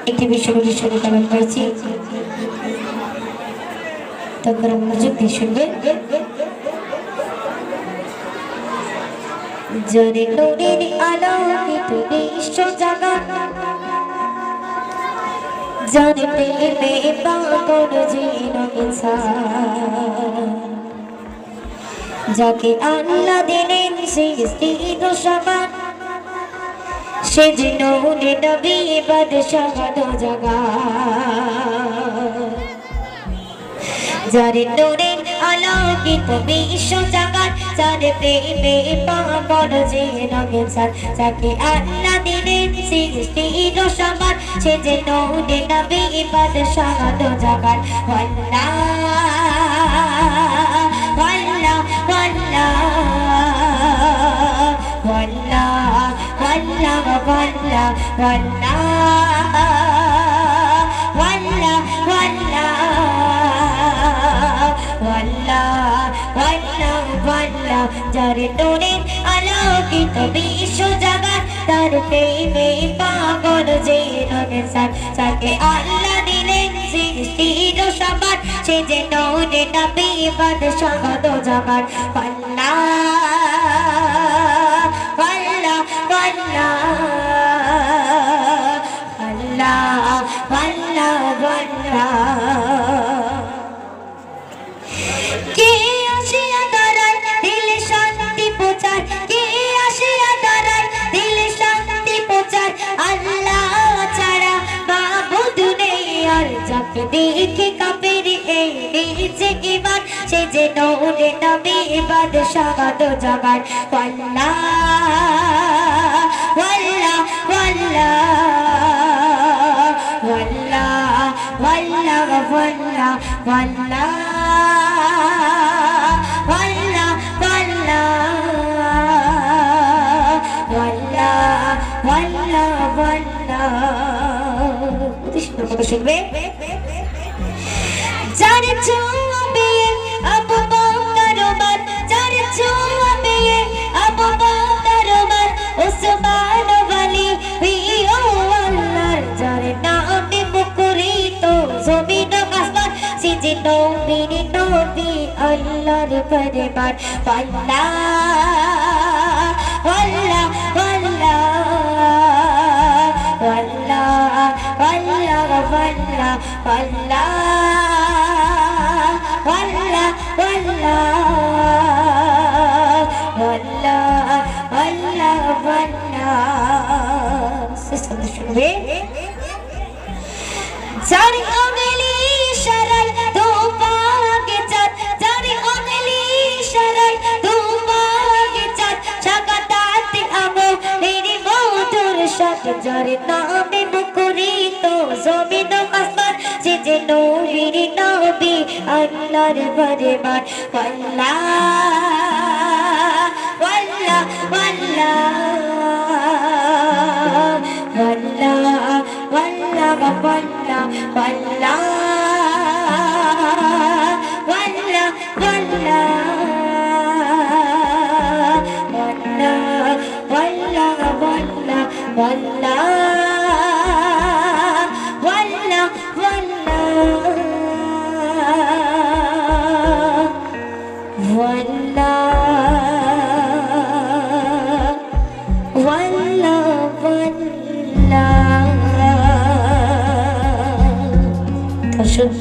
একটি বিশ্বকবি শুরু কালাম করেছি, তোমরা মনোযোগ দিয়ে শুনবে। জরে নূরের আলোকিত বিশ্ব জাগান, যার প্রেমে পাগল যেন ইনসান, যাকে আল্লাহ দিলেন সৃষ্টির সমান, সে যে নূরে নবী বাদশাহ দো জাগান। যার নূরের আলোকিত বিশ্ব জাগান, যার প্রেমে পাগল যেন ইনসান, যাকে আল্লাহ দিলেন সৃষ্টির সমান, সে যে নূরে নবী বাদশাহ দো জাগান। আল্লাহ আল্লাহ আল্লাহ আল্লাহ আল্লাহ আল্লাহ, যার নূরের আলোকিত বিশ্ব জাগান, তার প্রেমে পাগল যেন ইনসান, যাকে আল্লাহ দিলেন সৃষ্টির সমান, সে যে নূরে নবী বাদশাহ দো জাগান। আল্লাহ আল্লাহ আল্লাহ আল্লাহ আল্লাহ। কে আসিয়া দাঁড়ায় দিলে শান্তি প্রচার, কে আসিয়া দাঁড়ায় দিলে শান্তি প্রচার, আল্লাহ ছাড়া মাবুদ নেই আর, যাকে দেখে কাফের এই নিচে ঈমান, সে যে নূরে নবী বাদশাহ দো জাগান। আল্লাহ আল্লাহ আল্লাহ আল্লাহ আল্লাহ যার ছোঁয়া পেয়ে আবু বকর ওমর, যার ছোঁয়া পেয়ে আবু বকর ওমর, ওসমান গনি প্রিয় আল্লাহর, যার নামে মুখরিত জমিন আসমান, সে যে নবীর নবী আল্লাহর ফরমান। আল্লাহ আল্লাহ আল্লাহ আল্লাহ আল্লাহ শুনবে। যার অঙ্গলি ইশারায় দুপাকে চাঁদ, যার অঙ্গলি ইশারায় দুপাকে চাঁদ, সাকাতাতে আমলের মধুর স্বাদ, যার নামে মুখরিত জমিন আসমান, সে যে নূরের নবী আল্লাহর ফরমান। আল্লাহ আল্লাহ আল্লাহ Should